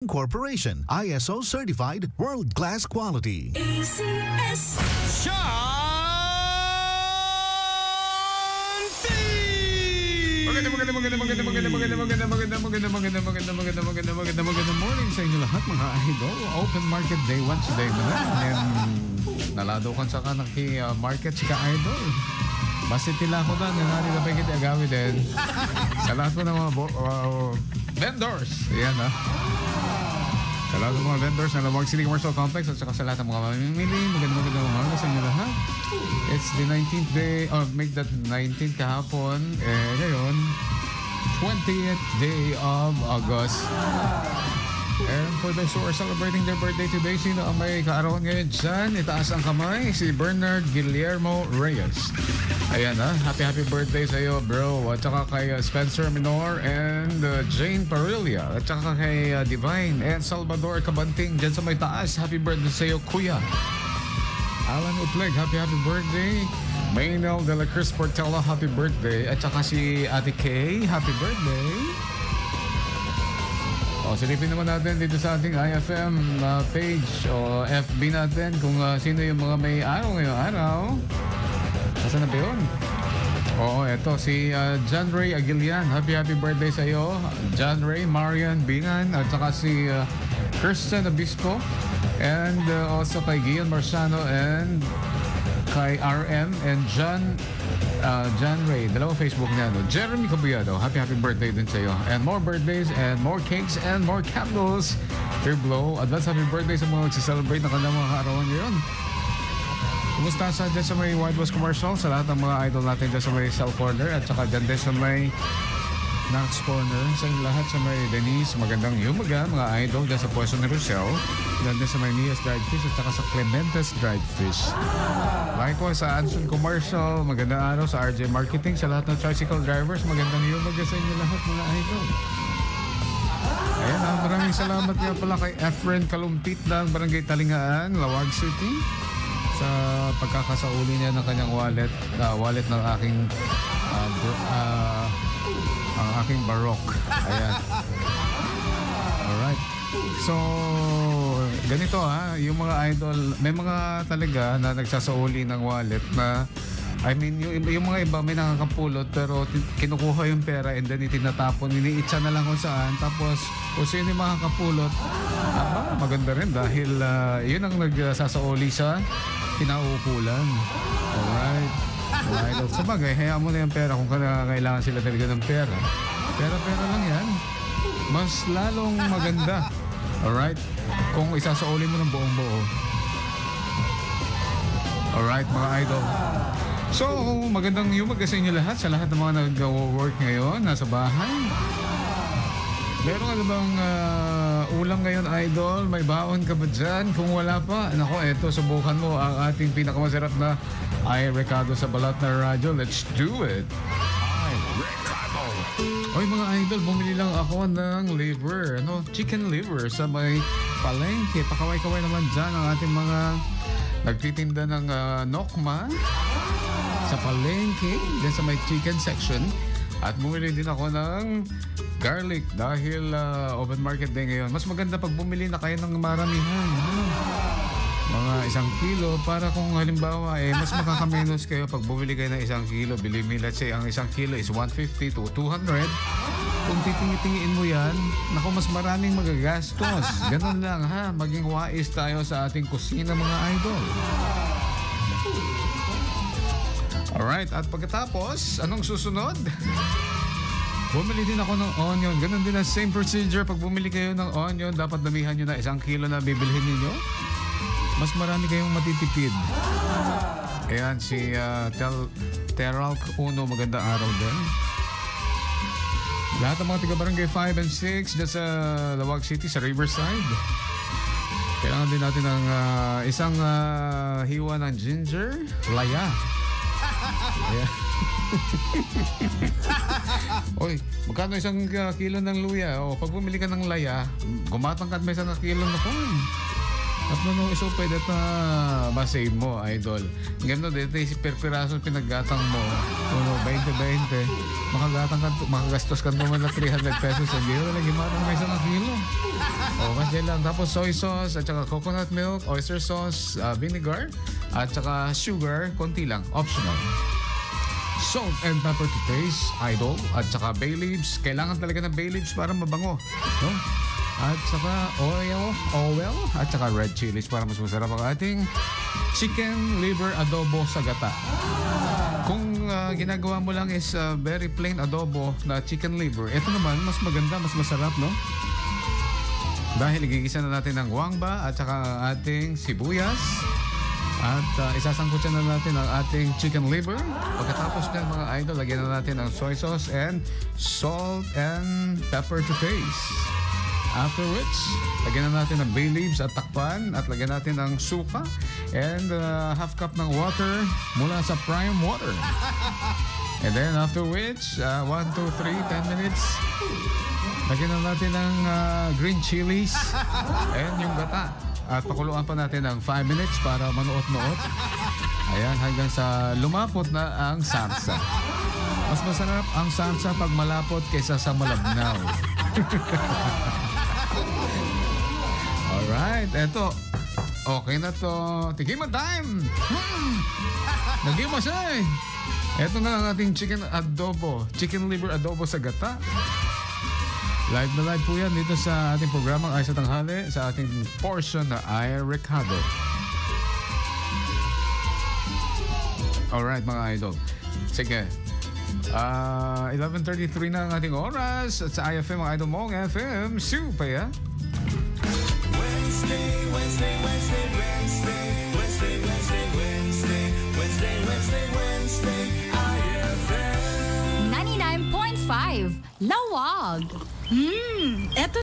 Corporation. ISO certified, world-class quality. ACS. Magandang morning sa inyo lahat mga idol. Open market day once a day na lang. Nalado kan sa kanaki market ka idol. Basta tila ko na nanari na pagkita agawi din. Sa lahat ko ng mga vendors. Yan ha. Sa lahat ng mga vendors na Lamog City Commercial Complex at saka sa lahat ng mga mamimili. Magandang umaga sa inyo lahat. It's the 19th day, make that 19th kahapon. Ngayon, 20th day of August. And for those who are celebrating their birthday today, sino ang may kaarawan ngayon dyan? Itaas ang kamay, si Bernard Guillermo Reyes. Ayan ha, happy birthday sa iyo bro. At saka kay Spencer Minor and Jane Parilla. At saka kay Divine and Salvador Cabanting dyan sa may taas. Happy birthday sa iyo kuya. Alan Utleg, happy birthday. Maynel de la Cruz Portela, happy birthday. At saka si Ate Kay, happy birthday. Silipin naman natin dito sa ating IFM page o FB natin kung sino yung mga may araw ngayong araw. Nasaan na ba yun? Eto si John Ray Aguilian. Happy birthday sa iyo. John Ray, Marian Bingan, at saka si Kirsten Obispo. And also kay Gian Marciano and kay RM and John Ray, dalawa Facebook niya, no? Jeremy Caballado, happy birthday din sa iyo. And more birthdays and more cakes and more candles. Dear Blow, advance happy birthday sa mga nagsiselebrate na kanilang mga kaarawan ngayon. Kumusta sa dyan sa may White West Commercial, sa lahat ng mga idol natin dyan sa may Cell Corner at saka dyan din sa may Knox Corner, sa lahat sa may Denise, magandang umaga mga idol dyan sa Puesto ni Rochelle, dyan din sa may Nias Dried Fish at saka sa Clementes Dried Fish. Likewise sa Anson Commercial, magandang araw sa RJ Marketing, sa lahat ng tricycle drivers, magandang umaga sa inyo lahat mga idol. Ayan maraming salamat nga pala kay Efren Kalumpit ng Barangay Talingaan, Lawag City, sa pagkakasauli niya ng kanyang wallet ng aking ang aking barok. Ayan. Alright. So, ganito yung mga idol, may mga talaga na nagsasauli ng wallet na, I mean, yung mga iba may nakakapulot pero kinukuha yung pera and then itinatapon, iniitsa na lang kung saan, tapos kung sino yung makakapulot, maganda rin dahil yun ang nagsasauli sa kinauukulan. Alright. Idol. Sa bagay, hayaan mo na yung pera kung kailangan sila talaga ng pera. Pera lang yan. Mas lalong maganda. Alright? Kung isasauli mo ng buong buo. Alright, mga idol. So, magandang umaga sa inyo lahat. Sa lahat ng mga nag-work ngayon, nasa bahay. Meron ka bang ulam ngayon, idol? May baon ka ba dyan? Kung wala pa, nako, eto, subukan mo ang ating pinakamasarap na Ay Recado sa balat na radyo. Let's do it! Ay Recado! Oy mga idol, bumili lang ako ng liver, chicken liver sa may palengke. Pakaway-kaway naman dyan ang ating mga nagtitinda ng nokma sa palengke, dyan sa may chicken section. At bumili din ako ng garlic dahil open market day ngayon. Mas maganda pag bumili na kayo ng maramihan. Mga 1 kilo para kung halimbawa mas makakamenos kayo pag bumili kayo ng 1 kilo. Believe me, let's say ang 1 kilo is 150 to 200. Kung titingi-tingiin mo yan, naku, mas maraming magagastos. Ganun lang maging wais tayo sa ating kusina mga idol. Alright, at pagkatapos, anong susunod? Bumili din ako ng onion. Ganun din ang same procedure. Pag bumili kayo ng onion, dapat damihan nyo na 1 kilo na bibilhin ninyo. Mas marami kayong matitipid. Ayan, si Teralc Uno, magandang araw din. Lahat ng mga taga-barangay 5 and 6 dyan sa Lawag City, sa Riverside. Kailangan din natin ng isang hiwa ng ginger, laya. Ayan. Oy, magkano 1 kilo ng luya? Pag bumili ka ng laya, gumatang ka at may 1 kilo na kung. At no isupay dito masave mo, idol. Ganun dito si perpiraso pinaggatang mo. 20-20. Makagastos ka naman na 300 pesos. Hindi mo lagi matang may isang kilo. Kasi lang. Tapos soy sauce, at saka coconut milk, oyster sauce, vinegar, at saka sugar, konti lang. Optional. Salt and pepper to taste, idol, at saka bay leaves. Kailangan talaga ng bay leaves para mabango. No? At saka oil, at saka red chilies para mas masarap ang ating chicken liver adobo sa gata. Kung ginagawa mo lang is very plain adobo na chicken liver, ito naman mas maganda, mas masarap, no? Dahil igigisa na natin ng wangba at saka ating sibuyas. At isasangkutsan na natin ang ating chicken liver. Pagkatapos ng mga idol, lagyan na natin ang soy sauce and salt and pepper to taste. After which, lagyan na natin ng bay leaves at takpan at lagyan natin ng suka and half cup ng water mula sa prime water. And then after which, 1, 2, 3, 10 minutes, lagyan na natin ng green chilies and yung gata. At pakuluan pa natin ng 5 minutes para manuot-nuot. Ayan, hanggang sa lumapot na ang salsa. Mas masarap ang salsa pag malapot kaysa sa malabnaw. Alright, eto. Okay na to. Tikiman time! Naging masay! Eto na ang ating chicken liver adobo sa gata. Live na live po yan dito sa ating programang Ay sa Tanghali sa ating portion na Ay Recado. Alright mga idol. Sige. 11:33 na ang ating oras at sa IFM mga idol mong FM. Super ya. Wednesday, IFM 99.5 Lawag. Eto